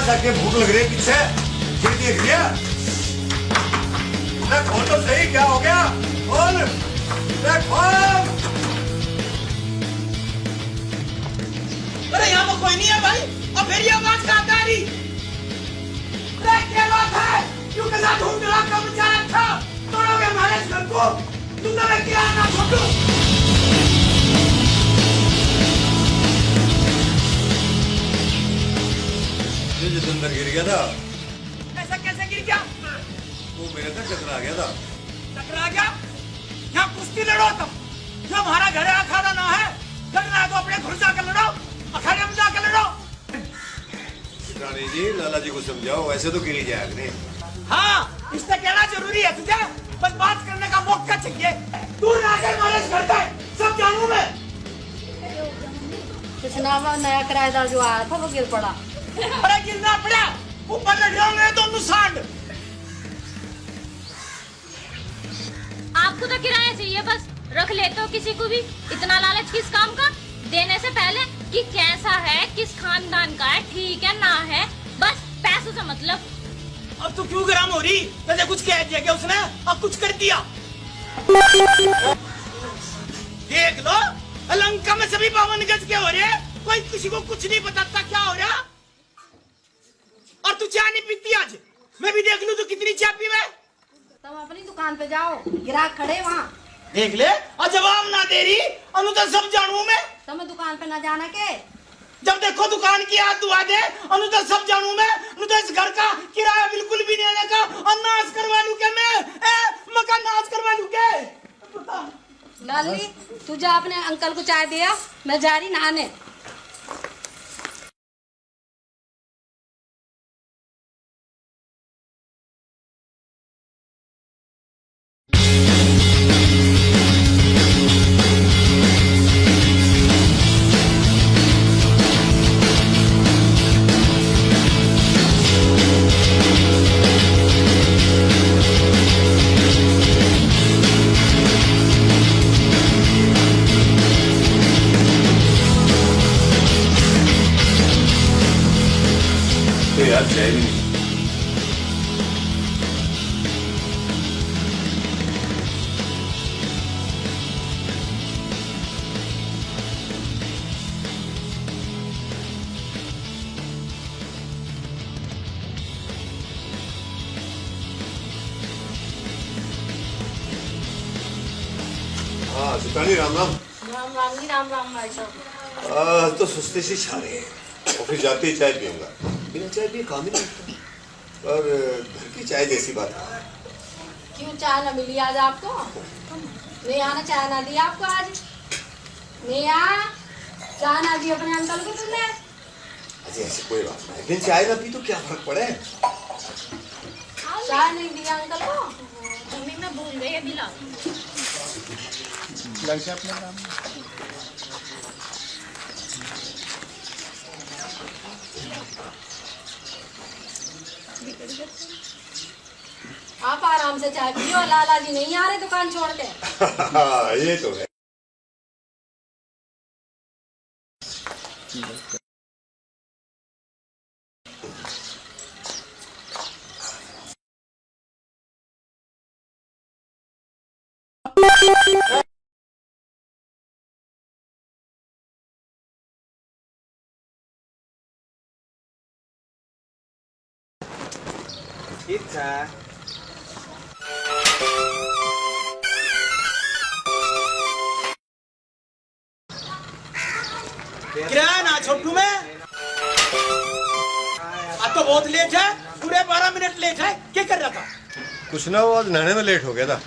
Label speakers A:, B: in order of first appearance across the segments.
A: जाके भूख लग रही है पीछे फिर देख लिया खोल तो सही क्या हो गया खोल खोल।
B: अरे यहाँ पर कोई नहीं है भाई और फिर ये आवाज कहाँ आ रही? अरे क्या बात है क्यों के साथ धूम धड़ाक का मचा रखा तोड़ोगे हमारे इस घर को तुम तो मैं क्या ना छोड़ो।
A: जो अंदर गिर गया था
B: ऐसा कैसे गिर गया?
A: वो मेरे तक टकरा गया था।
B: टकरा गया? यहाँ कुश्ती लड़ो तुम जो हमारा घर है अखाड़ा ना है लड़ना है तो अपने घर जाकर लड़ो अखाड़े में जाकर लड़ो।
A: रानी जी लाला जी को समझाओ ऐसे तो गिरी जाएगा नहीं।
B: हाँ इससे कहना जरूरी है तुझे बस बात करने का मौका चाहिए तू राजा हमारे घर का सब जानू मैं।
C: कुछ नाम नया किराएदार जो आया था वो गिर पड़ा।
B: अरे गिरना पड़ा ऊपर लड़ जाओगे तो नुकसान।
D: आपको तो किराया चाहिए बस रख लेते हो किसी को भी इतना लालच किस काम का देने से पहले कि कैसा है किस खानदान का है ठीक है ना है बस पैसों से मतलब।
B: अब तू क्यों गरम हो रही? तुझे कुछ कह दिया क्या उसने अब कुछ कर दिया? देख लो लंका में सभी 52 गज के हो रहे कोई किसी को कुछ नहीं बताता क्या हो रहा। और तू चाय नहीं पीती आज मैं भी देख लूं तू कितनी चाय पी मैं।
C: तुम अपनी दुकान पे जाओ ग्राहक खड़े वहाँ
B: देख ले और जवाब ना दे रही अनु तो सब जानू मैं।
C: तुम्हें दुकान पे ना जाना के
B: जब देखो दुकान की हाथ दुआ दे अनु तो सब जानू मैं अनु तो इस घर का किराया बिल्कुल भी नहीं आने का और नाश करवा लूं क्या मैं मकान नाश करवा लूं क्या?
C: लाली तू जा अपने अंकल को चाय दिया मैं जा रही नहाने।
A: यार चाय भी नहीं। हाँ सुतानी राम राम।
C: राम राम जी राम राम भाई साहब।
A: तो सुस्ती सी छा रही है ऑफिस जाते ही चाय पीऊंगा बिना चाय पिए काम ही नहीं होता और घर की चाय जैसी बात है।
C: क्यों चाय न मिली आज आपको? नेहा ने चाय ना दी आपको आज? नेहा चाय ना दी अपने अंकल को तुमने?
A: अजय ऐसी कोई बात नहीं लेकिन चाय ना पी तो क्या फर्क पड़े।
C: चाय नहीं दिया अंकल को?
D: मम्मी मैं भूल गई अभी ला
E: लग जा अपने काम
C: आप आराम से चाय पियो लाला जी नहीं आ रहे दुकान छोड़ के।
A: ये तो है।
E: ठीक था
B: किराया ना छोटू में अब तो बहुत लेट है, पूरे 12 मिनट लेट है। क्या कर रहा था?
A: कुछ ना, वो आज नहाने में लेट हो गया था।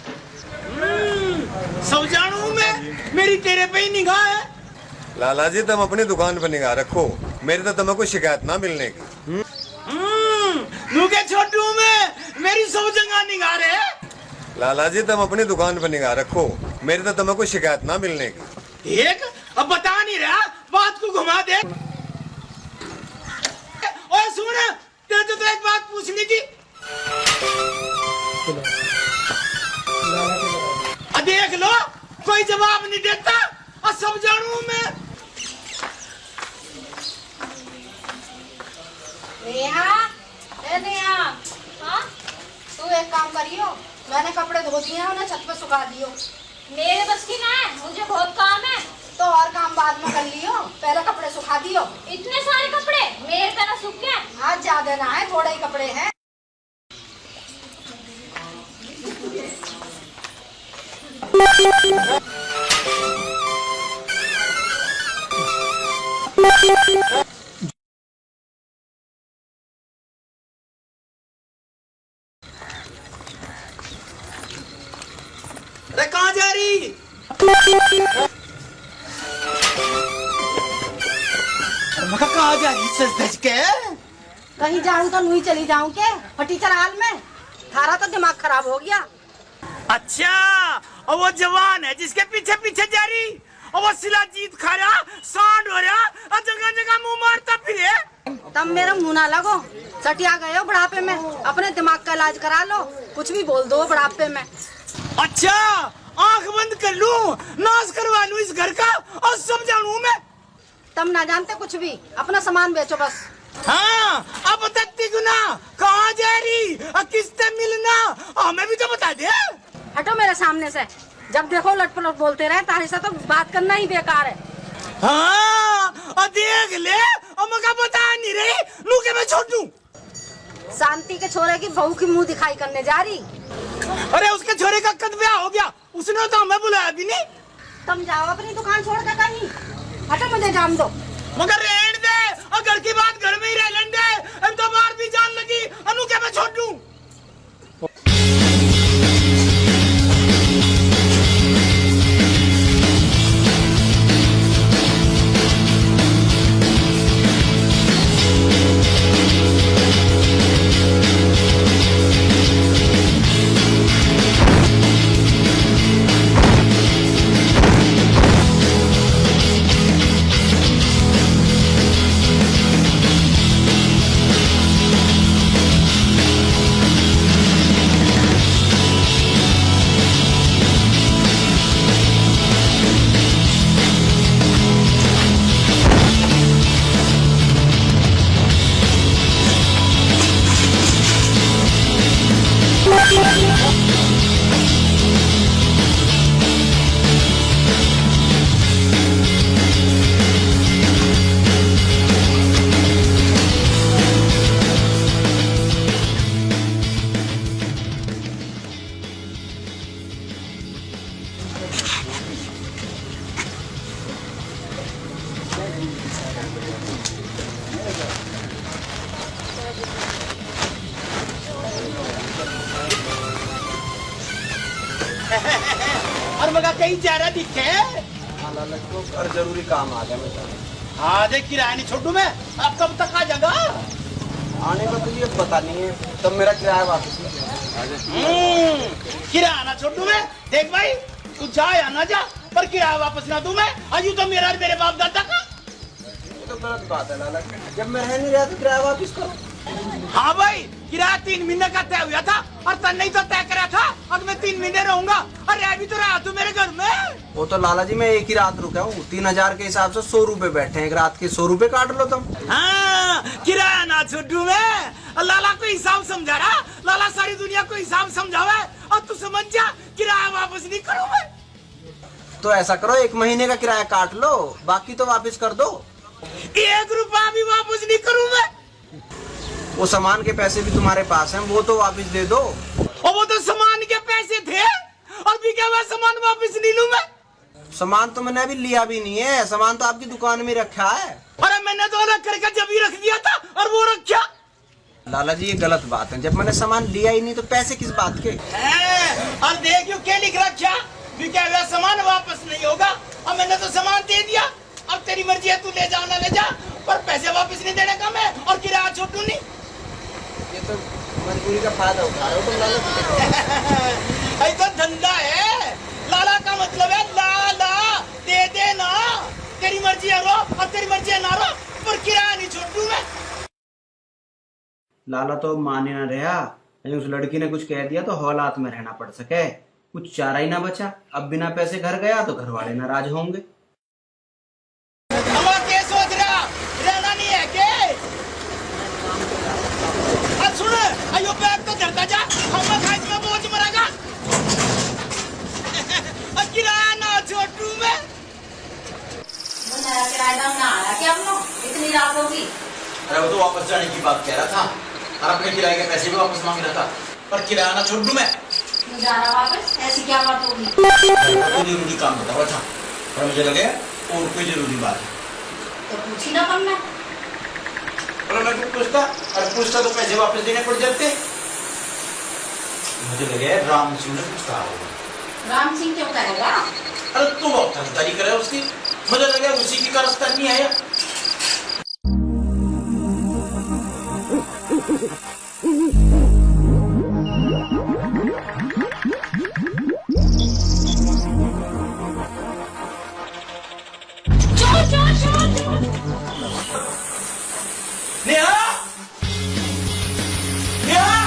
B: सब जानू मैं, मेरी तेरे पे ही निगाह है।
A: लाला जी तुम अपनी दुकान पर निगाह रखो, मेरी तो तुम्हें कोई शिकायत ना मिलने की।
B: मुझे छोटू में मेरी सब जगह निगाह है।
A: लाला जी तुम अपनी दुकान पर निगाह रखो, मेरी तो तुम्हें कोई शिकायत ना मिलने की।
B: एक अब बता नहीं रहा, बात को घुमा दे। और सुन, तेरे तो एक बात पूछनी थी। देख लो, कोई जवाब नहीं देता और सब जानू मैं।
C: नेहा, ए नेहा,
D: हाँ?
C: तू एक काम करियो, मैंने कपड़े धो दिए हैं, उन्हें छत पे सुखा दियो।
D: मेरे बस की ना है, मुझे बहुत काम है।
C: तो और काम बाद में कर लियो, पहले कपड़े सुखा दियो।
D: इतने सारे कपड़े मेरे तरह सूख गए।
C: आज ज्यादा ना है, थोड़े ही कपड़े हैं।
B: अरे कहाँ जा रही? मका कहाँ जा रही सज धज के?
C: कहीं जाऊं तो नहीं चली जाऊं के फटीचर हाल में। थारा तो दिमाग खराब हो गया।
B: अच्छा, और वो जवान है जिसके पीछे पीछे जा रही, और वो शिलाजीत खा रहा, सांड हो रहा, और जगह जगह मुंह मारता फिरे।
C: तब मेरा मुंह ना लगो, सटिया गए हो बुढ़ापे में, अपने दिमाग का इलाज करा लो। कुछ भी बोल दो बुढ़ापे में।
B: अच्छा, आंख बंद कर लूं, नाश करवा लूं इस घर का और सब जानू मैं।
C: तुम ना जानते कुछ भी, अपना सामान बेचो बस।
B: हाँ, अब बताती गुना कहाँ जा रही और किससे मिलना, हमें भी तो बता दे।
C: हटो मेरे सामने से, जब देखो लटपट बोलते रहे, तारे से तो बात करना ही बेकार है।
B: हाँ, और देख ले, और मका बता नहीं रही, लू के मैं छोड़ दूं।
C: शांति के छोरे की बहू की मुंह दिखाई करने जा रही।
B: अरे उसके छोरे का कद ब्याह हो गया, उसने तो हमें बुलाया भी नहीं।
C: तुम जाओ अपनी दुकान छोड़ कर कहीं, हटो मुझे जान दो।
B: मगर रहने दे, और घर की बात घर में ही रह लेने दे। अब तो बाहर भी जान लगी, अनु के मैं छोड़ दूं। और मगा कहीं जा रहा दिखे।
E: और जरूरी काम आ गया मेरा।
B: हाँ देख, किराया नहीं छोटू मैं, अब कब तक आ जाएगा?
E: आने का तो ये पता नहीं है, तब मेरा किराया वापस
B: किराया ना छोटू मैं। देख भाई, तू जा या ना जा, पर किराया वापस ना दूं मैं। अजू तो मेरा और मेरे बाप दादा का।
E: ये तो गलत बात है लाला, जब मैं रह नहीं रहा तो किराया वापस करो।
B: हाँ भाई, किराया 3 महीने का तय हुआ था, और तन नहीं तो तय करा था। अब मैं 3 महीने रहूंगा, और रह भी तो रहा तू मेरे घर में।
E: वो तो लाला जी मैं एक ही रात रुका हूँ, 3000 के हिसाब से 100 रुपए बैठे हैं, एक रात के 100 रुपए काट लो तुम।
B: हाँ, किराया ना छोटू मैं। लाला को हिसाब समझा रहा, लाला सारी दुनिया को हिसाब समझावे, और तू समझ जा किराया वापस नहीं करूँ मैं।
E: तो ऐसा करो, 1 महीने का किराया काट लो, बाकी तो वापस कर दो।
B: 1 रुपया भी वापस नहीं करूँ मैं।
E: वो सामान के पैसे भी तुम्हारे पास हैं, वो तो वापस दे दो।
B: और वो तो सामान के पैसे थे और बिका हुआ सामान वापस नहीं लूं मैं?
E: सामान तो मैंने अभी लिया भी नहीं है, सामान तो आपकी दुकान में रखा है।
B: अरे मैंने तो अलग करके जब ही रख दिया था और वो रखा।
E: लाला जी ये गलत बात है, जब मैंने सामान लिया ही नहीं तो पैसे किस बात के?
B: और देखियो क्या लिख रखा, बिका हुआ सामान वापस नहीं होगा। और मैंने तो सामान दे दिया, अब तेरी मर्जी है, तू ले जा ना ले जा, पर पैसे वापस नहीं देने का मैं, और किराया छोटू नहीं।
E: ये तो मजबूरी का फायदा उठा रहे हो तुम लाला।
B: तो धंधा है, लाला का मतलब है लाला दे दे ना, तेरी मर्जी है रो और तेरी मर्जी है ना रो, पर किराया नहीं छोटू मैं।
E: लाला तो माने ना रहा, उस लड़की ने कुछ कह दिया तो हौलात में रहना पड़ सके, कुछ चारा ही ना बचा। अब बिना पैसे घर गया तो घर वाले नाराज होंगे।
B: क्या सोच रहा, रहना नहीं है के? सुन, अयो बैग तो धरता जा, हम खाइस में बोझ मरेगा। किराया ना छोटू में।
C: किराया ना आया क्या हम लोग इतनी रात होगी?
F: अरे वो तो वापस जाने की बात कह रहा था और अपने किराए के पैसे भी वापस मांग रहा था, पर किराया ना छोड़ दूं मैं।
C: जाना वापस, ऐसी क्या बात होगी?
F: कोई जरूरी काम बता हुआ था और मुझे लगे और कोई जरूरी बात है
C: तो पूछी ना तुमने।
F: और मैं क्यों पूछता, और पूछता तो पैसे वापस देने पड़ जाते। मुझे लगे राम सिंह ने कुछ कहा होगा।
C: राम सिंह क्यों करेगा?
F: अरे तू बहुत खरीदारी करे उसकी, मुझे लगे उसी की कारस्तानी है। नेहा, नेहा,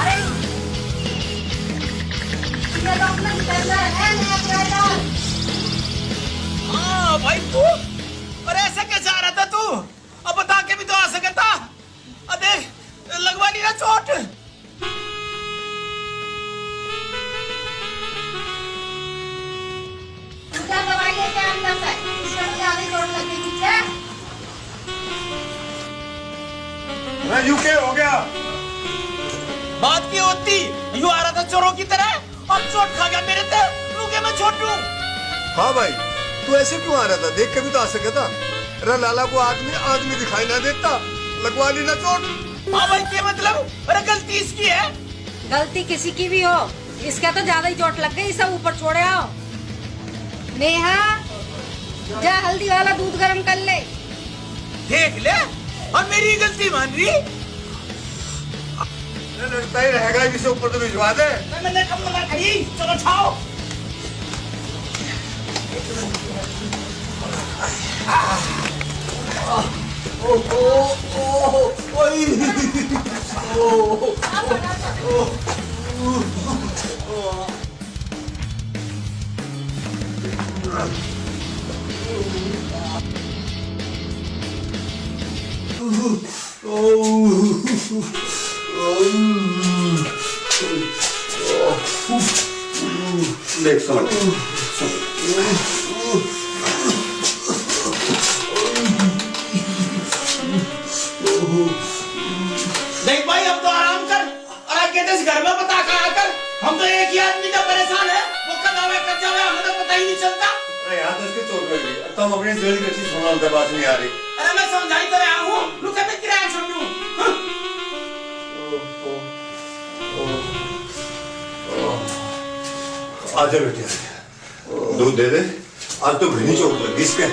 C: अरे ये लोग ना टेंडर है नया टेंडर।
B: हाँ भाई तू, और ऐसे कैसे आ रहा था तू? अब बता के भी तो आ सकता। अब देख लगवा ली ना चोट।
C: क्या दवाई लेके अंदर से इसमें ज्यादा चोट लगी मुझे।
A: मैं यूके हो गया।
B: बात की होती, यूं आ रहा था चोरों की तरह और चोट खा गया मेरे ते। रुके मैं छोटू।
A: हाँ भाई, तू ऐसे क्यों आ रहा था? देख के भी तो आ सकता। अरे लाला को आदमी दिखाई ना देता, लगवा ली ना चोट।
B: हाँ भाई क्या मतलब? अरे गलती इसकी है।
C: गलती किसी की भी हो, इसका तो ज्यादा ही चोट लग गई, सब ऊपर छोड़े आओ। नेहा जा हल्दी वाला दूध गर्म कर ले।
B: देख ले, और मेरी गलती मान रही।
A: लड़ता ही रहेगा, इसे ऊपर तो भिजवा दे।
B: मैंने कब मना करी? चलो छाओ।
A: देख समझ
B: देख भाई अब तो आराम कर, और आगे इस घर में बता कर आकर। हम तो एक ही आदमी का परेशान है, वो कदा में कच्चा में हमें तो पता ही नहीं चलता।
A: अरे यहाँ तो इसकी चोट लग गई, तो हम अपनी दिल की चीज सुना बात नहीं आ रही।
B: अरे मैं समझाई तो रहा हूँ, रुके मैं किराया छोड़ दूँ।
A: आजा बेटी आजा, दूध दे दे। आज तो घनी चोट लगी इसके।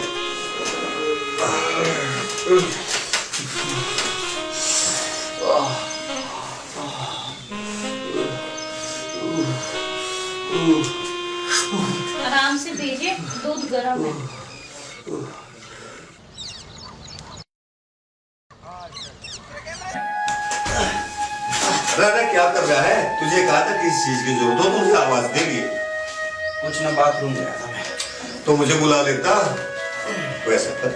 D: आराम से भेजिए, दूध गर्म है।
A: अरे क्या कर रहा है? तुझे कहा था किसी चीज की जरूरत हो तो मुझे आवाज देगी।
E: कुछ ना, बाथरूम गया था मैं।
A: तो मुझे बुला लेता। वैसा कर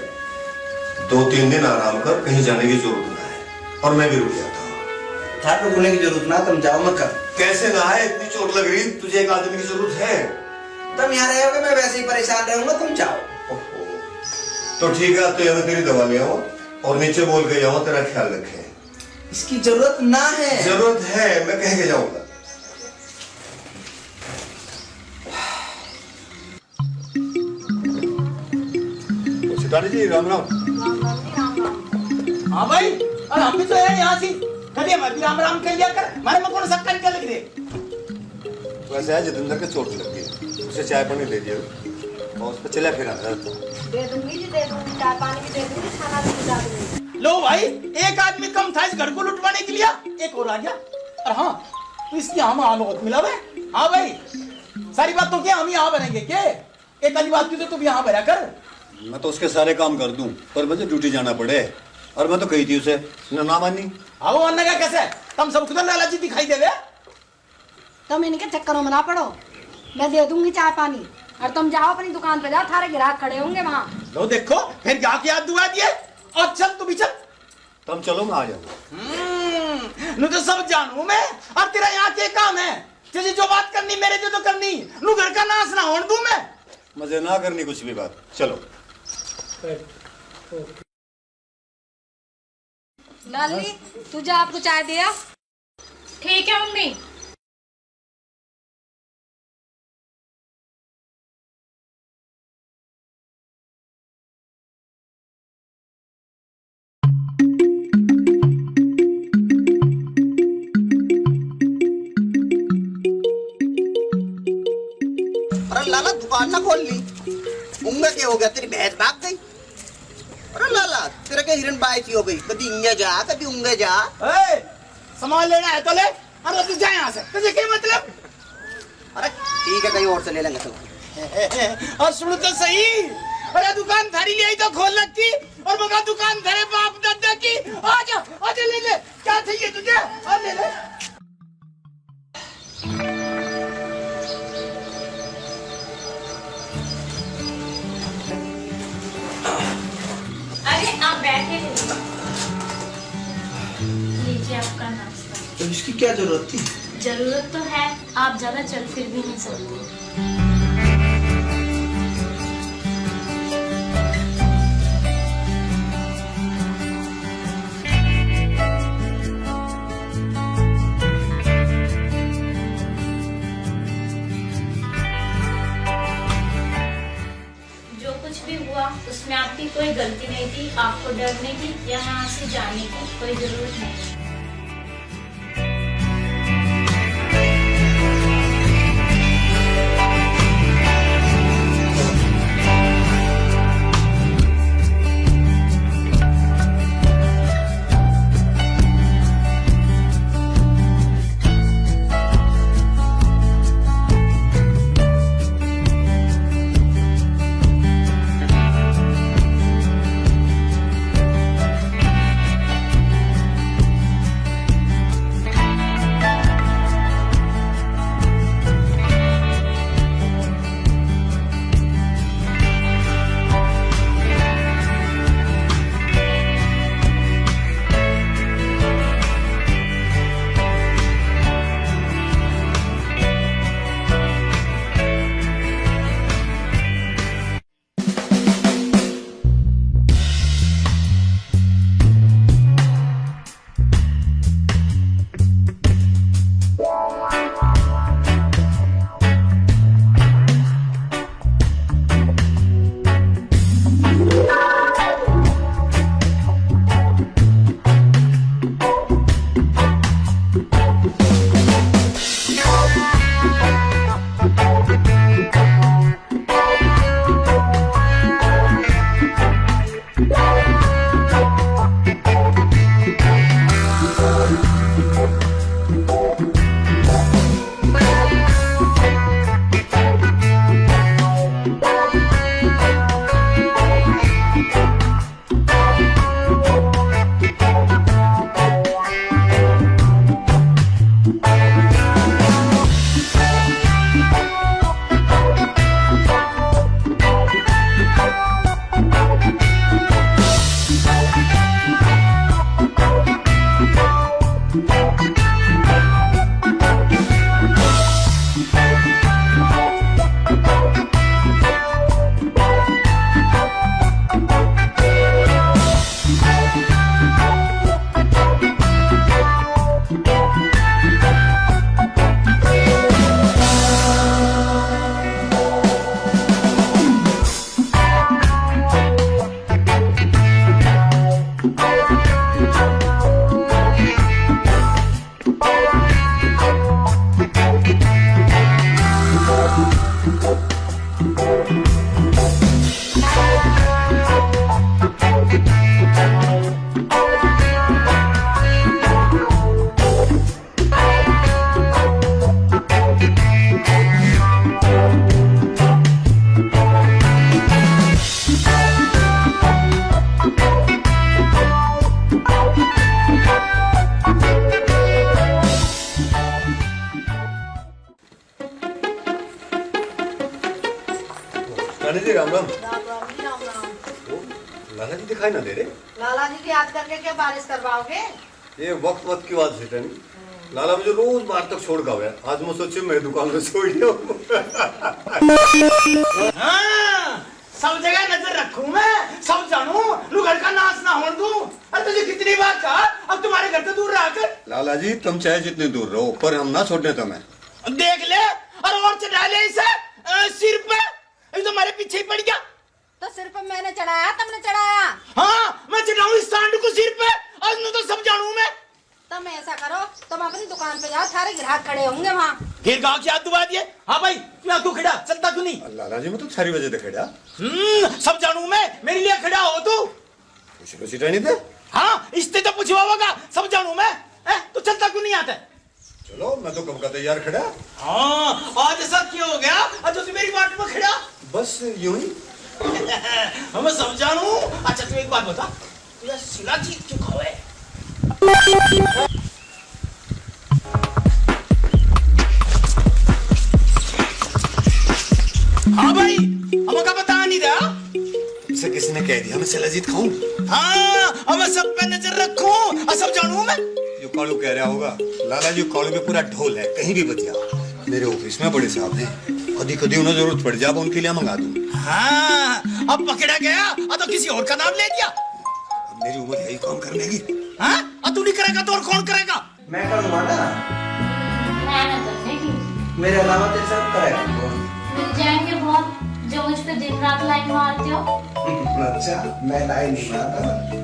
A: 2-3 दिन आराम कर, कहीं जाने की जरूरत ना है, और मैं भी रुक जाता हूँ।
E: थाटो बोलने की जरूरत ना, तुम जाओ मैं कर।
A: कैसे ना है, इतनी चोट लग रही, तुझे एक आदमी की जरूरत है।
E: तुम यहाँ रहोगे, मैं वैसे ही परेशान रहूंगा, तुम जाओ।
A: तो ठीक है, तो यहाँ तेरी दवा ले आओ और नीचे बोल के जाओ तेरा ख्याल रखे।
E: इसकी जरूरत ना है।
A: जरूरत है, मैं कह के जाऊंगा। सितारी जी राम राम।
B: हाँ भाई, और हम भी तो है यहाँ से। कभी हम भी राम राम कह लिया कर, हमारे में कौन सा निकल लग रहे।
A: वैसे है जितेंद्र के चोट लग गई, उसे चाय पानी दे दिया और उस पर चला फिर
C: दे दूंगी जी, दे दूंगी, चाय पानी भी दे दूंगी, खाना भी खिला दूंगी।
B: लो भाई, एक आदमी कम था इस घर को लुटवाने के लिए, एक और आ गया। और हाँ, तो इसकी हम बहुत मिला है। हाँ भाई, सारी बात तो क्या हम यहाँ बनेंगे के? एक वाली बात की तो तुम यहाँ भरा कर।
A: मैं तो उसके सारे काम कर दूं, पर मुझे ड्यूटी जाना पड़े। और मैं तो कही थी उसे, ना मानी।
B: हाँ, वो मानने का कैसे? तुम सब खुद लालची दिखाई देवे।
C: तुम इनके चक्करों में ना पड़ो, मैं दे दूंगी चाय पानी, और तुम जाओ अपनी दुकान पे जाओ, थारे ग्राहक खड़े होंगे वहाँ।
B: लो देखो, फिर क्या याद दुआ दिए। और चल तू भी चल।
A: तुम चलो, मैं आ जाऊंगा।
B: नु तो सब जानू मैं, और तेरा यहाँ के काम है। तुझे जो बात करनी मेरे जो तो करनी, नु घर का नाश ना होने दूं मैं।
A: मजे ना करनी कुछ भी बात, चलो।
C: लाली, तू जा, आपको चाय दिया।
D: ठीक है मम्मी।
G: अरे लाला, दुकान ना खोल ली? उंगा क्या हो गया, तेरी भैंस भाग गई? अरे लाला, तेरा क्या हिरन बाइसी हो गई? कभी इंगे जा, कभी उंगे जा।
B: सामान लेना है तो ले, अरे तू जा यहाँ से। तुझे क्या मतलब?
G: अरे ठीक है, कहीं और से ले लेंगे तो।
B: और सुन तो सही, अरे दुकान धरी ले तो खोल लगती, और मगा दुकान धरे बाप दादा की। आजा आजा, ले ले, क्या चाहिए तुझे? और ले ले।
D: अरे आप बैठे लीजिए आपका नाश्ता।
E: तो इसकी क्या जरूरत थी?
D: जरूरत तो है, आप ज्यादा चल फिर भी नहीं सकते। उसमें आपकी कोई गलती नहीं थी, आपको डरने की या यहाँ से जाने की कोई जरूरत नहीं।
A: रानी जी राम राम।
C: राम राम जी, राम राम।
A: लाला जी दिखाई ना दे रहे।
C: लाला जी की याद करके क्या बारिश करवाओगे?
A: ये वक्त वक्त की बात है रानी। लाला मुझे रोज बाहर तक छोड़ का हुआ। आज मैं सोचे मैं दुकान में छोड़ दिया।
B: हाँ, सब जगह नजर रखूं मैं, सब जानूं, लू घर का नाश ना होने दूं। अरे तुझे कितनी बार कहा, अब तुम्हारे घर से दूर रह कर।
A: लाला जी तुम चाहे जितने दूर रहो पर हम ना छोड़ने तुम्हें।
B: देख ले और चढ़ा ले इसे सिर पे, ये तो हमारे पीछे ही पड़ गया।
C: तो सिर पे मैंने चढ़ाया, तुमने चढ़ाया?
B: हाँ, मैं चढ़ाऊं इस सांड को सिर पे, आज न तो सब जानूं मैं।
C: तुम ऐसा करो, तुम अपनी दुकान पे जाओ, सारे ग्राहक खड़े होंगे वहाँ।
B: फिर गाँव की याद दुआ दिए। हाँ भाई, तू खड़ा, चलता क्यों नहीं?
A: लाला जी मैं तो सारी वजह से खड़ा।
B: सब जानूं मैं, मेरे लिए खड़ा हो तू।
A: खुशी खुशी रहने दे।
B: हाँ, इससे तो पूछवा होगा, सब जानूं मैं। तू चलता क्यों नहीं आता?
A: चलो मैं तो कब का तैयार खड़ा।
B: हाँ, आज ऐसा क्यों हो गया? आज तो मेरी बात में खड़ा।
A: बस यूं ही।
B: मैं सब जानूं। अच्छा तू एक बात बता, तुझे सिला जीत चुका है? हाँ भाई, हमका बता नहीं रहा।
A: इसे किसने कह दिया मैं सिला जीत खाऊं?
B: हाँ, अब मैं सब पे नजर रखूं, और सब जानूं मैं।
A: जो कालू कह रहा होगा। लाला जी कालू में पूरा ढोल है, कहीं भी बच जा। मेरे ऑफिस में बड़े साहब हैं, कभी कभी उन्हें जरूरत पड़ जाए उनके लिए मंगा दूं।
B: हाँ, अब पकड़ा गया, अब तो किसी और का नाम ले दिया।
A: अब मेरी उम्र यही काम करने की।
B: हाँ, अब तू नहीं करेगा तो और कौन करेगा?
E: मैं करूँगा ना,
D: मैं न करने की।
E: मेरे अलावा तेरे साथ करेगा कौन?
D: मिल जाएंगे बहुत, जो मुझ पे दिन रात लाइन मारते हो।
E: अच्छा, मैं लाइन नहीं मारता,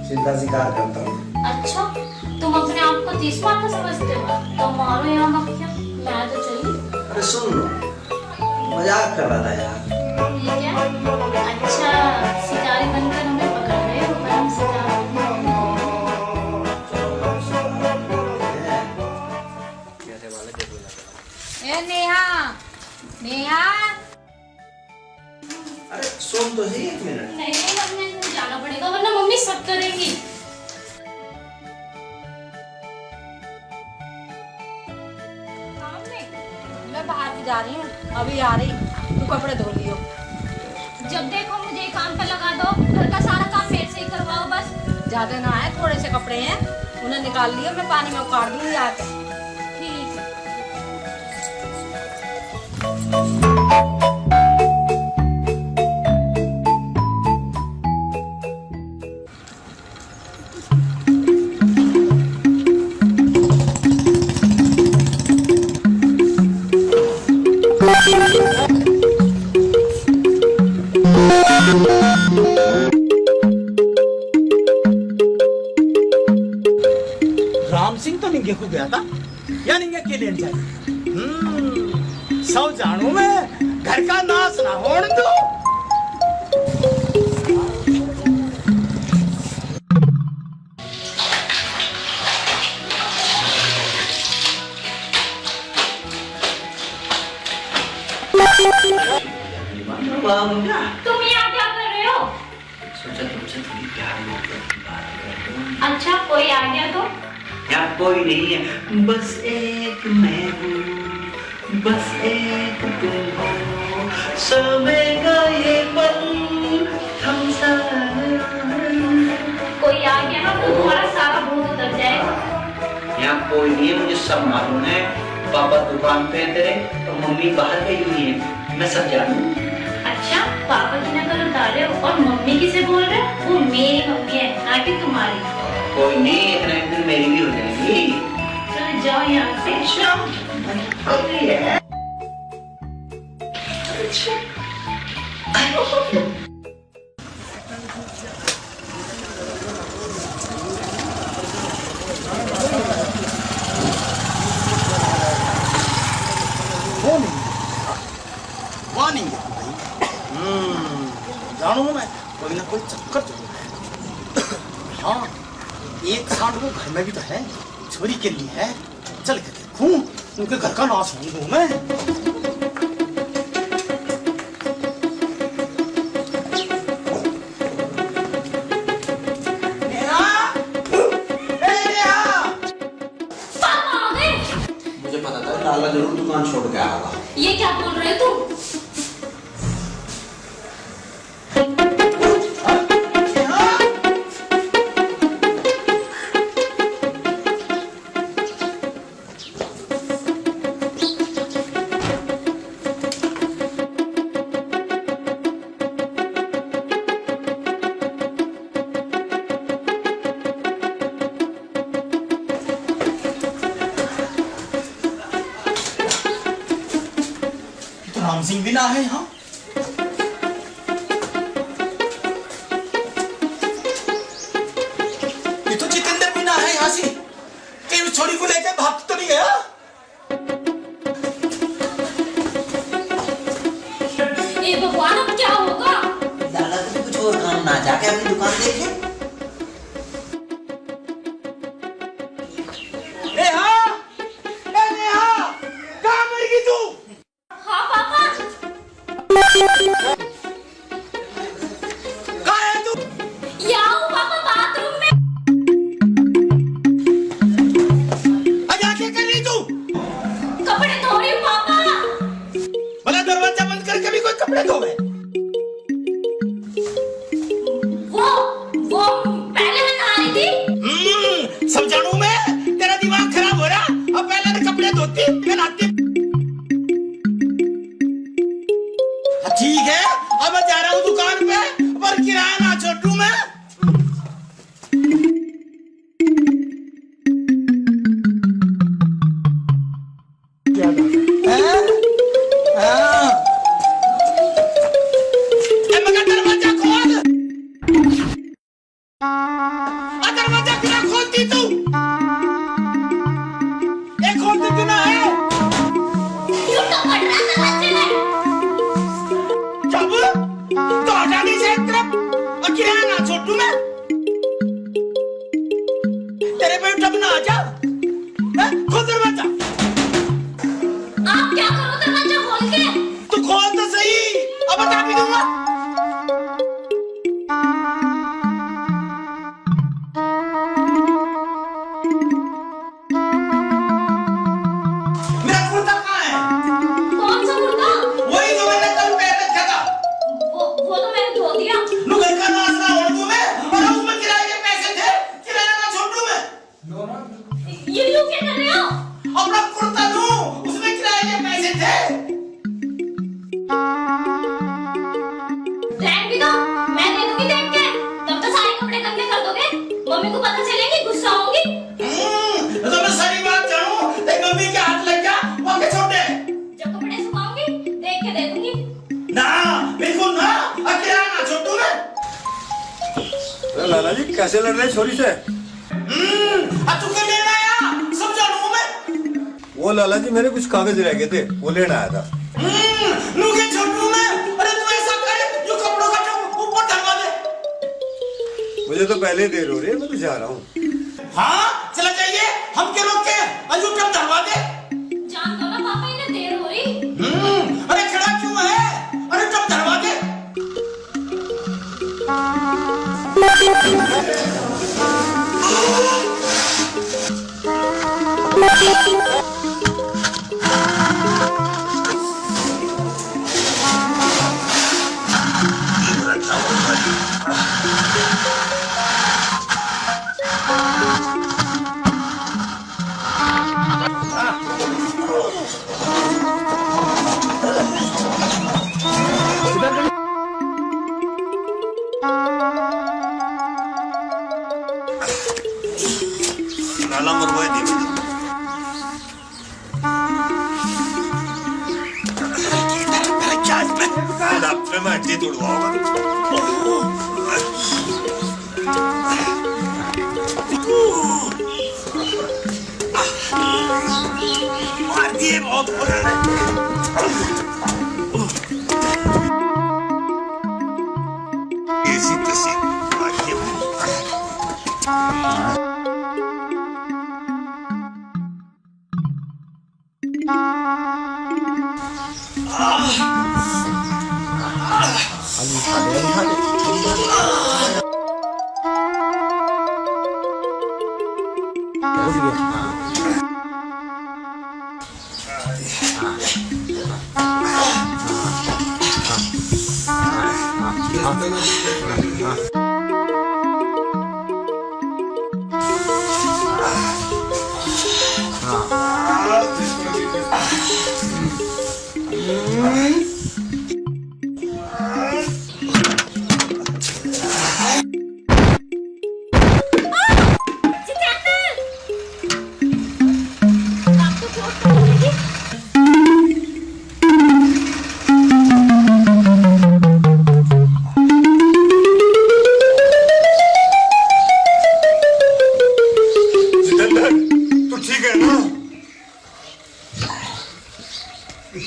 E: सीधा शिकार करता हूँ।
D: अच्छा, तुम अपने आप को 30 पार का समझते हो? तो मारो यहाँ मक्खियाँ, मैं तो चली।
E: अरे सुन लो, मजाक कर रहा था यार।
D: ठीक है? अच्छा, शिकारी बनकर हमें पकड़ रहे हो, पर हम शिकार नहीं।
C: ए नेहा, नेहा।
E: अरे सुन तो सही एक मिनट।
D: नहीं नहीं, अब मैं जाना पड़ेगा वरना मम्मी सब करेंगी।
C: मैं बाहर भी जा रही हूँ, अभी आ रही। तू कपड़े धो लियो।
D: जब देखो मुझे काम पे लगा दो, घर का सारा काम मेरे से ही करवाओ बस।
C: ज्यादा ना है, थोड़े से कपड़े हैं, उन्हें निकाल लियो, मैं पानी में उतार दूंगी आके।
D: ठीक है।
B: राम सिंह तो निंगे को गया था, या निंगे के लेन जाए? सब जानू मैं, घर का नाश ना होने दो।
D: तुम यहाँ क्या कर रहे हो?
E: सोचा तुमसे थोड़ी प्यार मोहब्बत की बात कर दूं।
D: अच्छा, कोई आ गया तो?
E: यार कोई नहीं है, बस एक मैं हूँ, बस एक तुम हो, सोएगा ये पल हम साथ।
D: कोई आ गया ना तो तुम्हारा सारा भूत उतर जाएगा।
E: यार कोई नहीं, मुझे सब मालूम है। पापा दुकान पे तेरे और मम्मी बाहर गई हुई है, मैं सब जानू।
D: अच्छा, पापा की नकल उतार रहे हो और मम्मी किसे बोल रहे हो? वो मेरी मम्मी है, ना कि तुम्हारी।
E: कोई नहीं, इतना एक दिन मेरी भी हो जाएगी।
D: चलो जाओ यहाँ से।
G: मॉर्निंग जानू मैं कोई ना कोई चक्कर जरूर है। हाँ, एक सांड वो घर में भी तो है, छोरी के लिए है। चल के देखूं, उनके घर का नाश होऊंगा मैं।
F: मुझे पता था लाला जरूर दुकान छोड़ के आएगा।
D: ये क्या बोल रहे हो तुम?
G: राम सिंह भी ना है यहाँ। ये तो जितेंद्र भी ना है यहाँ से। कहीं उस छोरी को लेकर भाग तो नहीं गया?
D: ये भगवान, अब क्या होगा?
F: लाला को कुछ और काम ना, जाके अपनी दुकान देखे।
G: ठीक है, अब मैं जा रहा हूँ दुकान पे, पर किराया ना छोड़ू मैं। दरवाजा खोल, दरवाजा क्यों खोलती तू? ये खोलती क्यों ना है? तो हटा दी से तरफ और किराया ना छोड़ू मैं। तेरे पे उठा ना आ जा। खोल दरवाजा।
D: आप क्या करो दरवाजा खोल के?
G: तू खोल तो सही, अब बता भी दूंगा। मेरा कुर्ता कहाँ है?
D: कौन सा कुर्ता?
G: वही जो मैंने कल पहन रखा था।
D: वो तो मैंने धो दिया।
G: घर का नाश्ता और दूं मैं, और उसमें किराए के पैसे थे, किराया ना छोड़ू मैं।
D: ये क्या कर रहे हो?
G: अपना कुर्ता दूं, उसमें किराए के पैसे थे।
D: रहने भी दो, मैं दे दूंगी देख के। तब तो सारे कपड़े गंदे कर दोगे, मम्मी को पता चलेगी, गुस्सा होगी।
G: तो मैं सारी बात जानूं, तेरी मम्मी के हाथ लग जा, वाके छोड़ दे।
D: जब कपड़े सुखाऊंगी, देख के दे दूंगी।
G: ना, बिल्कुल ना, किराया ना छोड़ू मैं।
A: लाला जी कैसे लड़ रहे छोरी से?
G: तू क्या लेना आया? सब जानूं मैं।
A: वो लाला जी मेरे कुछ कागज रह गए थे, वो लेना आया था।
G: लूगे छोड़ू मैं। अरे तू ऐसा कर, ये कपड़ों का ऊपर ढलवा दे।
A: मुझे तो पहले ही देर हो रही है, मैं तो जा रहा हूँ।
G: हाँ, चला जाइए, हम क्या रोक के? अजू कब ढलवा दे?
D: जान दो ना पापा, इन्हें देर हो रही।
G: अरे खड़ा क्यों है? अरे कब ढलवा दे?
A: अबे मैं हड्डी तोड़वाऊंगा
B: मार दिए बहुत
A: ऐसी तसी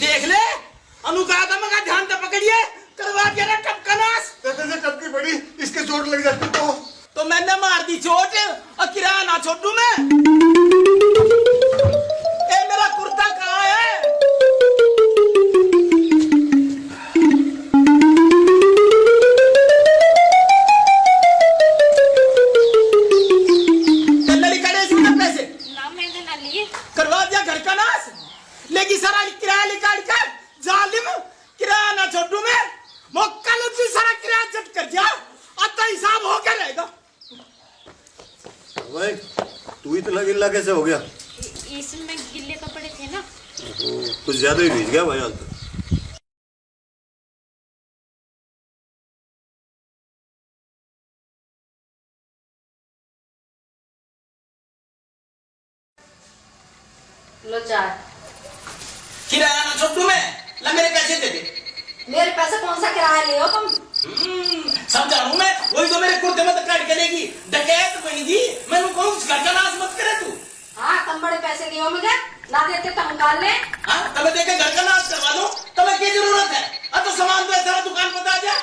B: देख ले अनुकादा में का ध्यान तो पकड़िए करवा के ना टपकनास
A: से टपकी पड़ी इसके चोट लग जाती
B: तो मैंने मार दी चोट और किराया ना छोड़ू मैं ए मेरा कुर्ता कहाँ है पैसे
D: ना मैंने ना लिए
B: करवा दिया घर का नाश लेकिन सारा किराया निकाल कर जालिम किराया ना छोड़ू मैं मोकल से सारा किराया जब्त कर दिया अतः हिसाब हो क्या रहेगा
A: भाई तू इतना गिल्ला कैसे हो गया
D: इसमें गिल्ले कपड़े थे ना
A: कुछ ज्यादा ही भीज गया भाई आज
C: लो चाय
B: किराया ना छोड़ू मैं ला मेरे पैसे दे दे
C: मेरे पैसे कौन सा किराया ले हो तुम
B: समझा लूं मैं वही तो मेरे कुर्ते में काट के लेगी डकैत बनी थी मैं कौन उसका नाश मत करे तू
C: हाँ तुम बड़े पैसे दियो मुझे ना देते तो हम निकाल ले
B: हाँ तब देखे घर का नाश करवा दो तुम्हें क्या जरूरत है अब तो सामान तो ऐसा दुकान पर आ जा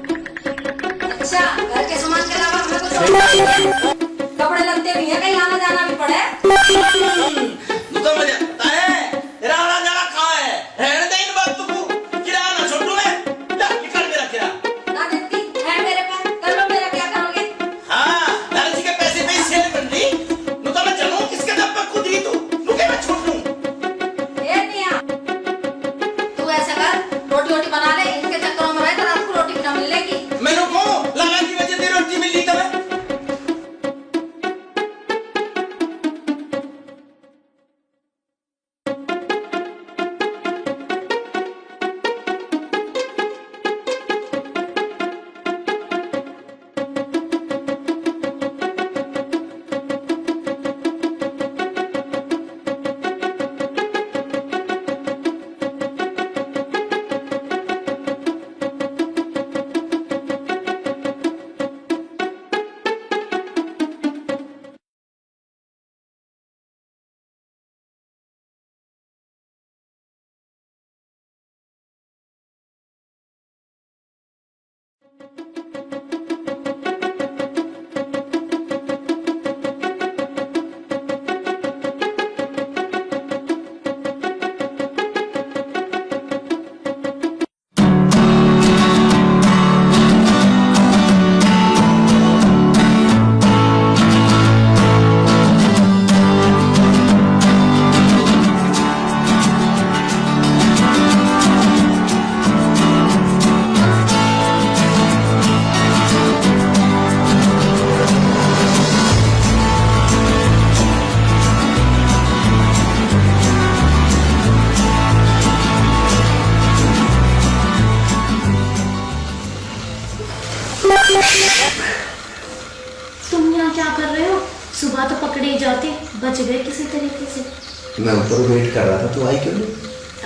C: अच्छा घर के सामान के अलावा हमें कुछ कपड़े लगते भी है कहीं आना जाना भी पड़े
B: दुकान में जाता है राणा जाना कहाँ है रहने दे इन बात को किराया ना छोड़ू मैं ला निकाल मेरा किराया
C: ना देती है मेरे पास कर लो मेरा क्या करोगे
B: हाँ लालची के पैसे पे सेल कर दी तो मैं चलूं किसके दम पे खुद ही तू रुके मैं छोड़ दूं
C: ए मियां तू ऐसा कर रोटी वोटी बना ले इनके चक्करों में रहे तो रात को रोटी भी ना मिलेगी
B: मैंने को लगा की वजह से रोटी मिली तब
D: सुबह तो पकड़े ही जाते, बच गए किसी तरीके से।
F: मैं ऊपर वेट कर रहा था, तू आई क्यों नहीं?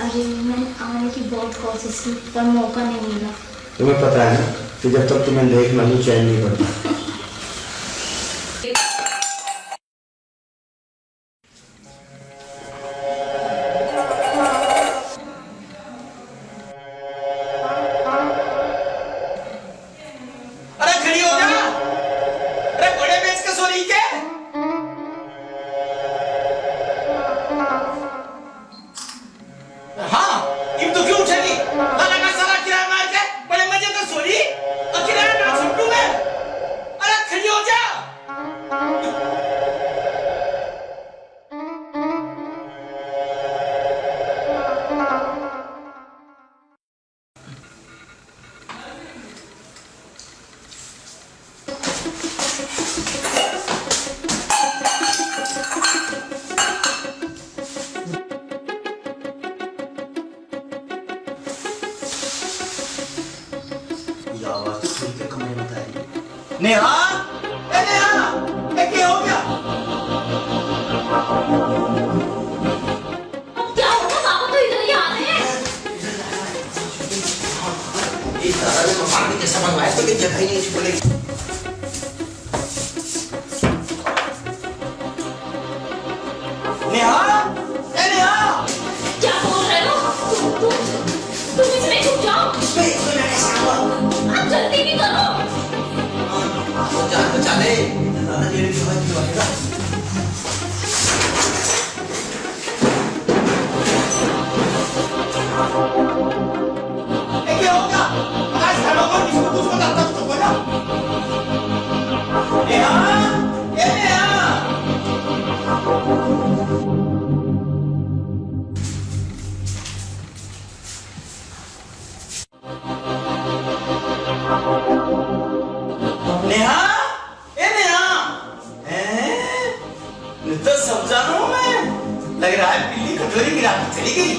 D: अरे मैंने आने की बहुत कोशिश की पर मौका नहीं मिला।
F: तुम्हें पता है ना कि जब तक तुम्हें देख ना लूं चैन नहीं पड़ता।
B: अरे खड़ी हो जा, अरे घोड़े बेच के सो रही के? हाँ, इब तो क्यों उठेगी? लाला का सारा किराया मार के बड़े मजे से सो रही और किराया ना छूट दूं मैं। अरे खड़ी हो जा।
G: ये आवाज तो छोरी के कमरे में आ रही है।
B: नेहा, ए नेहा, ए क्या हो गया?
D: अब क्या होगा, पापा तो इधर ही आ रहे हैं।
F: इस तरह से मकान भी कैसा बनवाया तो कि जगह ही नहीं बोलेगी।
B: नेहा, ए नेहा,
D: क्या बोल रहे हो? तुम इसमें छुप जाओ। आप जल्दी भी करो।
F: जान बचा ले, दादा जेल की बात करवाएगा।
B: ए क्या हो गया? आज खड़ा हो किसी को उसको दादा तो बोला। नेहा, ए नेहा। नेहा, ए नेहा, हैं? तो समझा ना हूँ मैं। लग रहा है बिल्ली कटोरी गिरा के चली गई।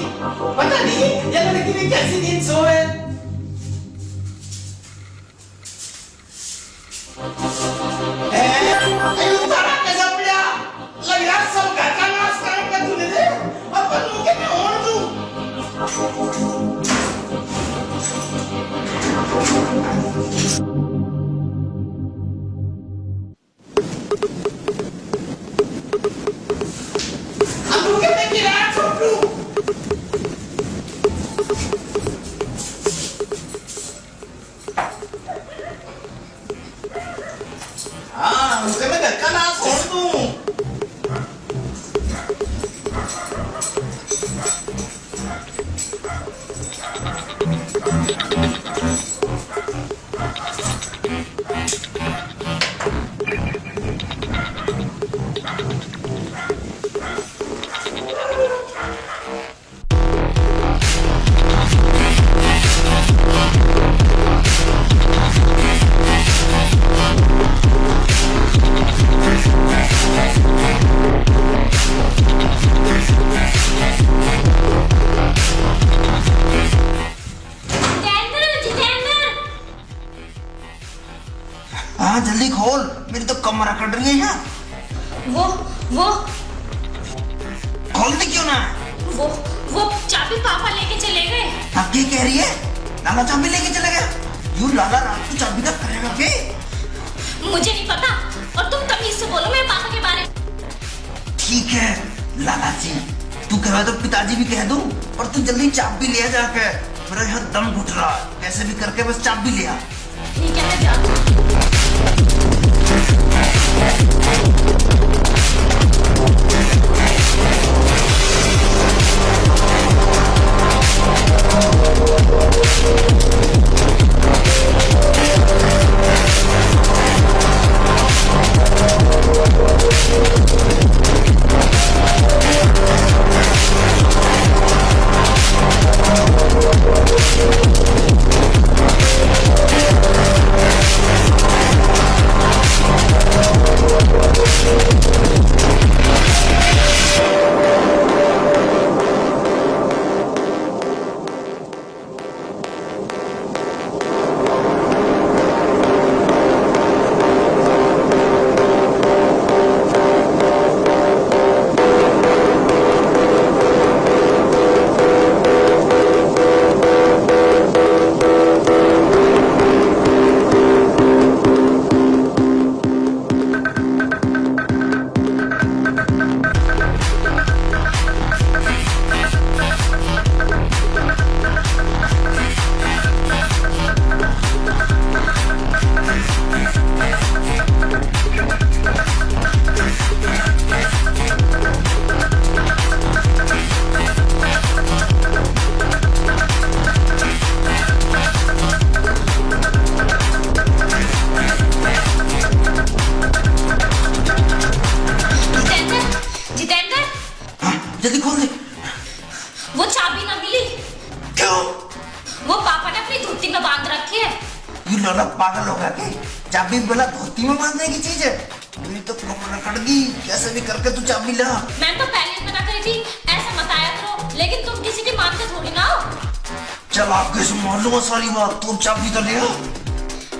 B: पता नहीं ये लड़की में कैसी नींद सो है। अरे उतारा कैसा पड़ा? लग रहा है सब घर का नाश करेंगे तूने दे। अब बनू के मैं और दूँ। अब रुके मैं किराया छोड़ दूँ। हाँ, रुके मैं घर का नाश छोड़ दूँ।
F: हाँ जल्दी खोल, मेरी तो कमरा कट रही है यहाँ।
D: वो
F: खोलती क्यों ना?
D: वो चाबी पापा लेके चले गए।
F: अब क्या कह रही है? लाला चाबी लेके चला गया? यूं लाला रात को चाबी का करेगा क्या?
D: मुझे नहीं पता और तुम तमीज से बोलो मेरे पापा के बारे में।
F: ठीक है लाला जी, तू कह तो पिताजी भी कह दूं, और तू जल्दी चाबी ले आ जाके। मेरा यहाँ दम घुट रहा है, कैसे भी करके बस चाबी ले आ।
D: ठीक है मैं जाती हूँ।
F: यू लोला पागल होगा के? चाबी बोला धोती में बांधने की चीज है। मेरी तो कमर कट गई, कैसे भी करके तू चाबी ला।
D: मैं तो पहले ही मना करी थी ऐसा मत आया करो, लेकिन तुम किसी की मानते थोड़ी ना हो।
F: चल आपके से मालूम सारी बात, तू चाबी तो ले आ।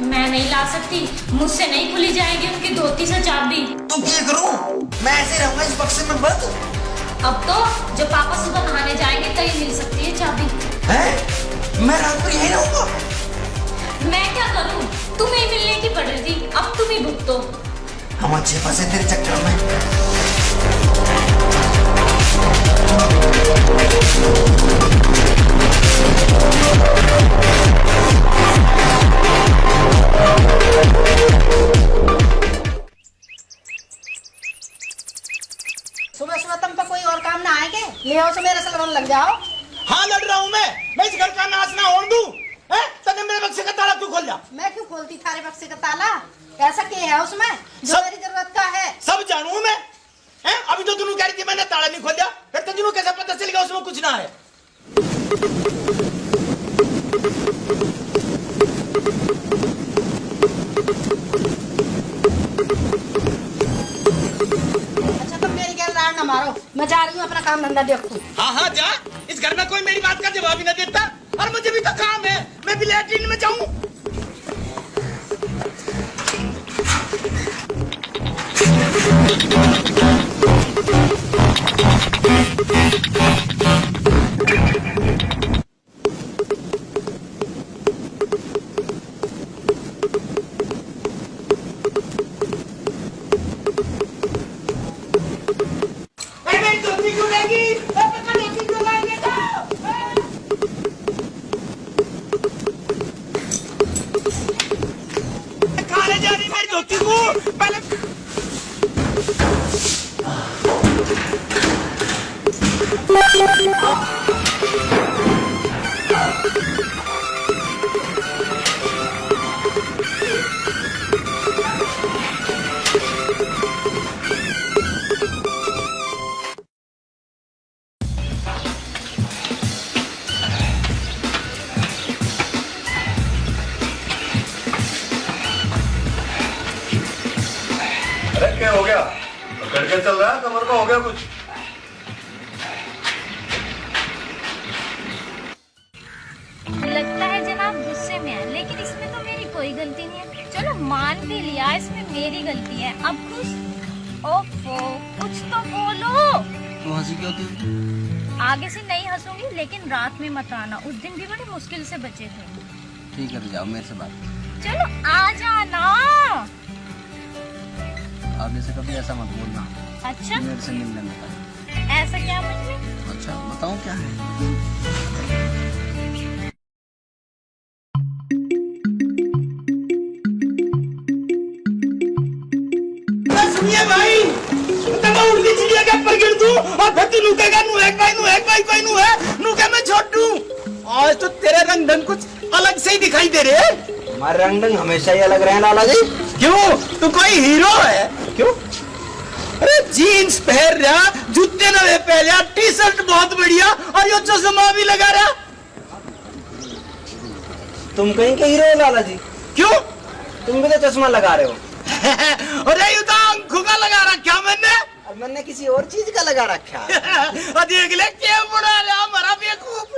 D: मैं नहीं ला सकती, मुझसे नहीं खुली जाएगी उनकी धोती से चाबी।
F: तो क्या करूं? मैं ऐसे रहूंगा इस बक्से में बंद?
D: अब तो जब पापा सुबह नहाने जाएंगे तभी मिल सकती है चाबी।
F: हैं? मैं रात को यहीं रहूंगा।
D: मैं क्या करूं? तुम्हें मिलने की पड़ रही थी, अब तुम ही भुगतो।
F: हम अच्छे फंसे तेरे चक्कर में।
C: सुबह सुबह तुम पे कोई और काम ना आए के ले आओ, मेरे से लड़न लग जाओ।
B: हाँ लड़ रहा हूँ मैं इस घर का नाश ना होने दूं। तने मेरे बक्से का ताला क्यों खोल दिया?
C: मैं क्यों खोलती थारे बक्से का ताला? ऐसा क्या है उसमें जो मेरी जरूरत का है?
B: सब जानू मैं। अभी तो तुम कह रही थी मैंने ताला नहीं खोल दिया, फिर तुझे कैसा पता चलेगा उसमें कुछ ना है?
C: अच्छा तुम मेरी गैर राड ना मारो, मैं जा रही हूँ अपना काम धंधा देखूं।
B: हाँ जा, इस घर में कोई मेरी बात का जवाब ही ना देता, और मुझे भी तो काम है, मैं भी लैट्रिन में जाऊं।
A: अरे क्या हो गया? गड़गड़ चल रहा है, कमर में हो गया कुछ?
D: लगता है जनाब गुस्से में है, लेकिन इसमें तो मेरी कोई गलती नहीं है। चलो मान भी लिया इसमें मेरी गलती है, अब खुश? ओफो, कुछ तो बोलो।
F: तू हंसी क्यों थी?
D: आगे से नहीं हंसूंगी, लेकिन रात में मत आना, उस दिन भी बड़ी मुश्किल से बचे थे।
F: ठीक है, जाओ मेरे से बात।
D: चलो आ जाना।
F: आगे से कभी ऐसा मत बोलना।
D: अच्छा
F: मेरे से मिलने में का।
D: ऐसा क्या मुझमें?
F: अच्छा बताऊं क्या है?
B: सुनिए भाई, तब उड़ती चिड़िया के ऊपर गिर दूं और फिर तू नुकेगा नु एक भाई कोई नु है नु के मैं छोड़ दूं। आज तो तेरे रंग ढंग कुछ अलग से ही दिखाई दे रहे हैं।
F: हमारे रंग ढंग हमेशा ही अलग रहे लाला जी।
B: क्यों, तू कोई हीरो है? क्यों? अरे जीन्स पहन रहा, जूते नवे पहन रहा, टी शर्ट बहुत बढ़िया, और ये चश्मा भी लगा रहा।
F: तुम कहीं के हीरो हो लाला जी?
B: क्यों?
F: तुम भी तो चश्मा लगा रहे हो।
B: अरे ये तो आंखों का लगा रखा मैंने।
F: अब मैंने किसी और चीज का लगा रखा।
B: देख ले क्या बुढ़ा रहा हमारा बेवकूफ।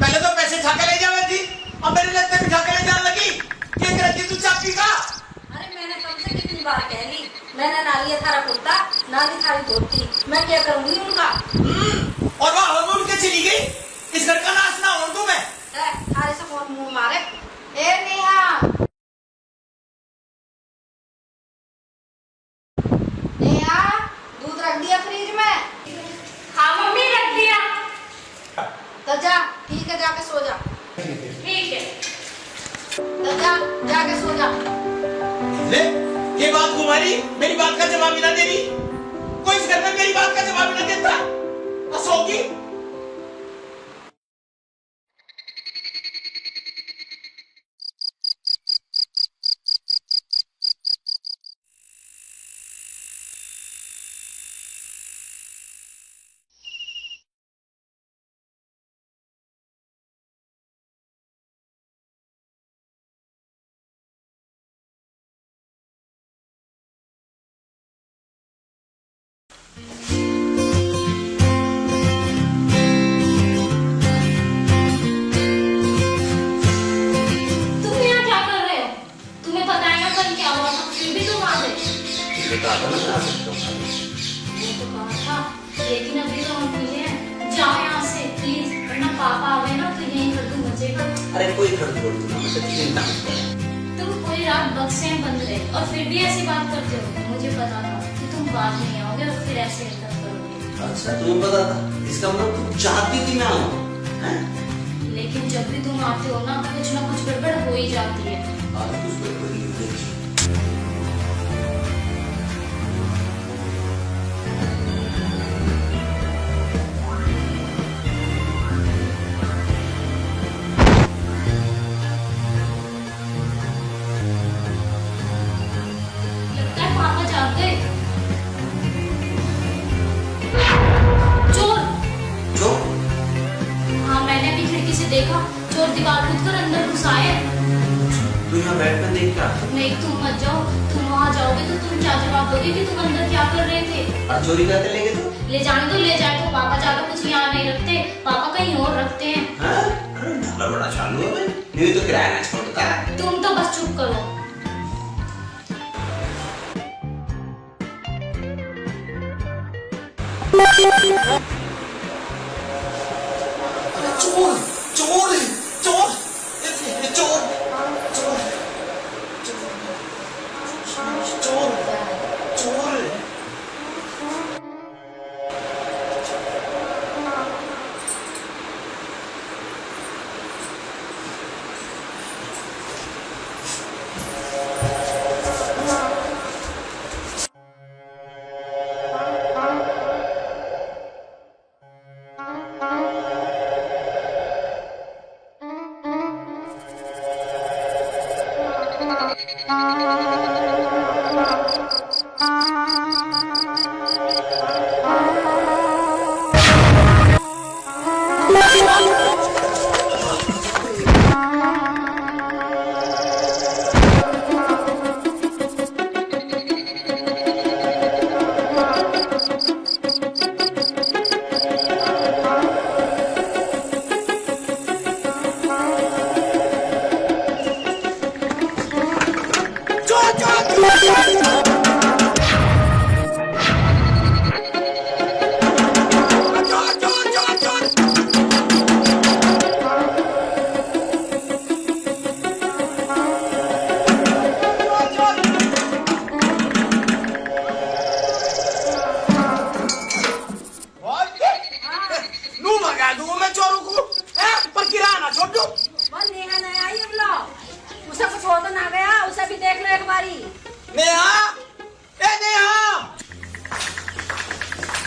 B: पहले तो पैसे छाके ले जावे थी, अब मेरे लगते भी छाके ले जाने लगी। क्या करती तू चाबी का?
C: अरे मैंने तुमसे कितनी बार कह ली, मैंने ना लिया थारा कुर्ता ना ली थारी धोती, मैं क्या करूंगी उनका?
B: और वह हम उनके चली गई, इस घर का नाश ना हो मैं।
C: थारे से कौन मुंह मारे? ए नेहा, नेहा, दूध रख दिया फ्रिज में?
D: हाँ मम्मी रख दिया।
C: तो जा, ठीक है, जाके सो जा।
D: ठीक है,
C: तो जा, जाके सो जा।
B: ले, ये बात कुमारी मेरी बात का जवाब ही ना दे रही। कोई इस घर में मेरी बात का जवाब ही ना देता। असोगी
A: बता दो ना आ सकता हूँ।
D: वो तो कहा था, लेकिन अभी तो हम मिले हैं। जाओ यहाँ से प्लीज, वरना पापा आ गए ना तो यहीं कर दूँ मजेगा।
E: अरे कोई खर्च बोल दूँ ना, मैं तो चिंता मत कर।
D: तुम पूरी रात बक्से में बंद रहे और फिर भी ऐसी बात करते हो। मुझे पता था कि तुम बाद में आओगे और फिर ऐसे हरकत करोगे।
E: अच्छा तुम्हें पता था? इसका मतलब तुम चाहती थी मैं आऊँ?
D: लेकिन जब भी तुम आते हो ना कुछ गड़बड़ हो ही जाती है।
E: आज कुछ गड़बड़ नहीं हुई।
D: लगता है पापा जाग गए। चोर!
E: चोर?
D: हाँ, मैंने भी खिड़की से देखा। चोर दीवार कूदकर अंदर घुस आए।
E: तू यहाँ बैठ कर देख क्या?
D: नहीं, तुम मत जाओ। तुम वहाँ जाओगे तो तुम क्या जवाब दोगे कि तुम अंदर क्या कर रहे थे?
E: और चोरी करते लेंगे तो?
D: ले जाने दो, ले जाए तो। पापा ज्यादा कुछ यहाँ नहीं रखते, पापा कहीं और रखते हैं।
E: हाँ? अरे ढाला बड़ा चालू है भाई। नहीं तो किराया ना छोड़ता है।
D: तुम तो बस चुप करो।
F: चोर चोर चोर चोर चोर चोर चोर।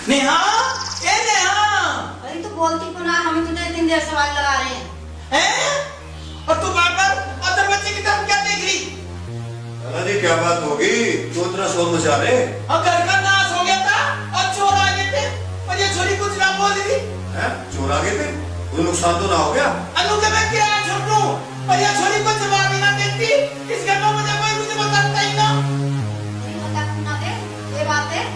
F: नेहा, ए नेहा।
C: अरे तो बोलती क्यों ना, हमें तुझे इतनी देर सवाल लगा रहे हैं।
F: हैं? और तू बार-बार अदर बच्चे की तरफ क्या देख रही?
A: नाना जी क्या बात होगी, तो इतना शोर मचा रहे?
F: और घर का नाश हो गया था और चोर आ गए थे और ये छोरी कुछ ना बोल रही थी।
A: हैं? चोर आ गए थे? कोई नुकसान तो ना हो गया?
F: अनु के मैं किराया छोड़ दूं और ये छोरी को जवाब ही ना देती, इस घर में मुझे कोई कुछ बताता ही ना।
C: नहीं बता क्यों ना दे, ये बात है।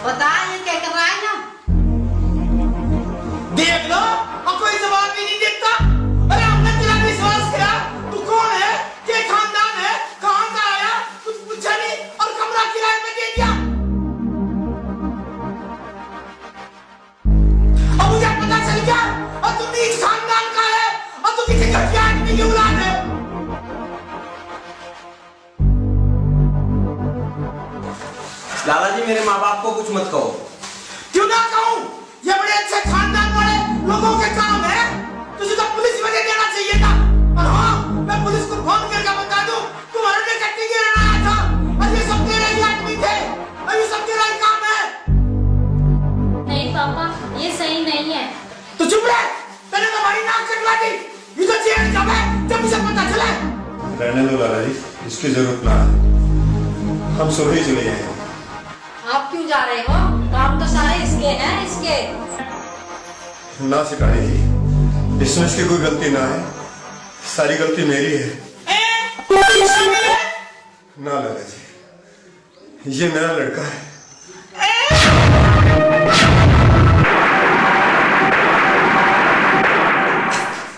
C: बता ये क्या कर रहा है ना?
F: देख लो और कोई जवाब भी नहीं देता। अरे हमने तेरा विश्वास किया, तू कौन है, क्या खानदान है, कहाँ का आया, कुछ पूछा नहीं और कमरा किराए पे दे दिया। अब मुझे पता चल गया और तू नीच खानदान का है और तू किसी घटिया आदमी की औलाद है।
E: लाला जी मेरे माँ बाप को कुछ मत कहो।
F: क्यों ना कहूँ, ये बड़े अच्छे खानदान वाले लोगों के काम है, तुझे तो पुलिस में दे देना चाहिए था। और हाँ, मैं पुलिस को फोन करके बता दूं, तुम्हारे लिए कट्टी गिरना आया था और ये सब तेरे ही आदमी थे और ये सब तेरा ही काम है।
D: नहीं पापा, ये सही नहीं है।
F: तो चुप रह, मैंने तो हमारी नाक कटवा दी, ये तो जेल जब है, जब इसे पता चले।
A: रहने दो लाला जी, इसकी जरूरत ना है, हम सुबह ही चले जाएंगे।
C: आप क्यों जा रहे हो? काम तो सारे इसके हैं, इसके।
A: ना सिखाए जी, इसमें इसकी कोई गलती ना है। सारी गलती मेरी है। ना लाला जी, ये मेरा लड़का है।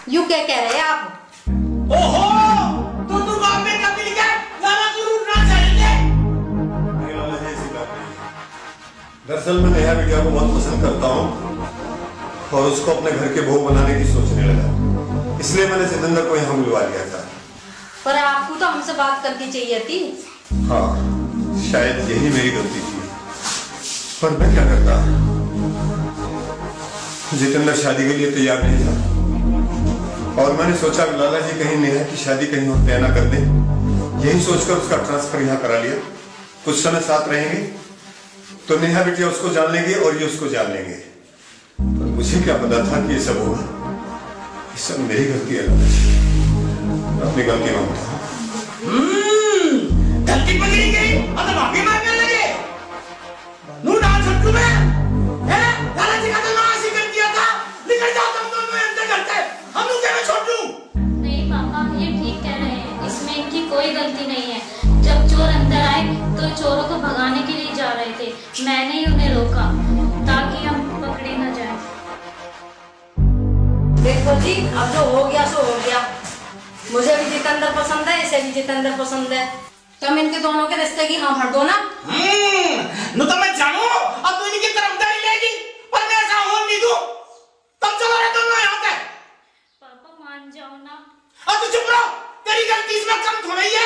C: यू क्या कह रहे हैं आप?
F: ओहो, तो तू बाप में कभी लिखा लाला को रूठना चाहिए।
A: नहीं लाला जी, ऐसी बात नहीं। दरअसल मैं नेहा बिटिया को बहुत पसंद करता हूँ और उसको अपने घर के बहू बनाने की सोचने लगा, इसलिए मैंने जितेंद्र को यहाँ बुलवा लिया था।
C: पर आपको तो हमसे बात करनी चाहिए थी।
A: हाँ, शायद यही मेरी गलती थी, पर मैं क्या करता। जितेंद्र शादी के लिए तैयार नहीं था और मैंने सोचा लाला जी कहीं नेहा की शादी कहीं और तय ना कर दें, यही सोचकर उसका ट्रांसफर यहाँ करा लिया। कुछ समय साथ रहेंगे तो नेहा बिटिया उसको जान लेंगे और ये उसको जान लेंगे। पर मुझे क्या पता था कि ये सब होगा। ये सब मेरी गलती है लाला जी, अपनी गलती मानता हूँ।
F: गलती पकड़ी गई और तो माफी मांगने लगे। नू डाल छट्टू में, हैं? लाला जी का तो नाम ऐसे कर दिया था। निकल जाओ तुम दोनों अंदर करते। हम लोग क्या मैं छोड़ दूं?
D: नहीं पापा, ये ठीक कह रहे हैं, इसमें इनकी कोई गलती नहीं है। जब चोर अंदर आए तो चोरों को भगाने के लिए जा रहे थे, मैंने ही उन्हें रोका ताकि हम पकड़े न जाए।
C: देखो जी, अब जो हो गया सो हो गया। मुझे भी जितेंद्र पसंद है, इसे भी जितेंद्र पसंद है। तुम इनके दोनों के रिश्ते की हाँ भर दो ना।
F: नू तो मैं जानू अब तू इनकी तरफदारी लेगी, पर मैं ऐसा होने नहीं दूं। तब चलो रे दोनों यहाँ पे।
D: पापा मान जाओ ना।
F: अब तू चुप रहो, तेरी गलती इसमें कम थोड़ी है।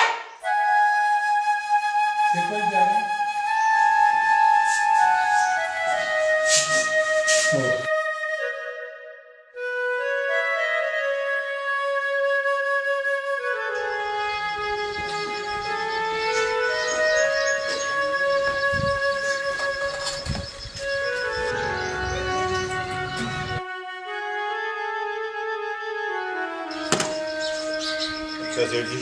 A: अच्छा सेठ जी,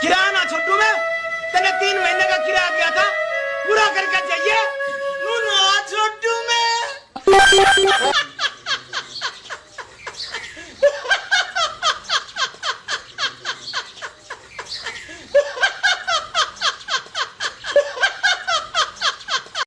F: किराना छोटू में तने 3 महीने का किराया दिया था, पूरा करके चाहिए। नू ना छोटू में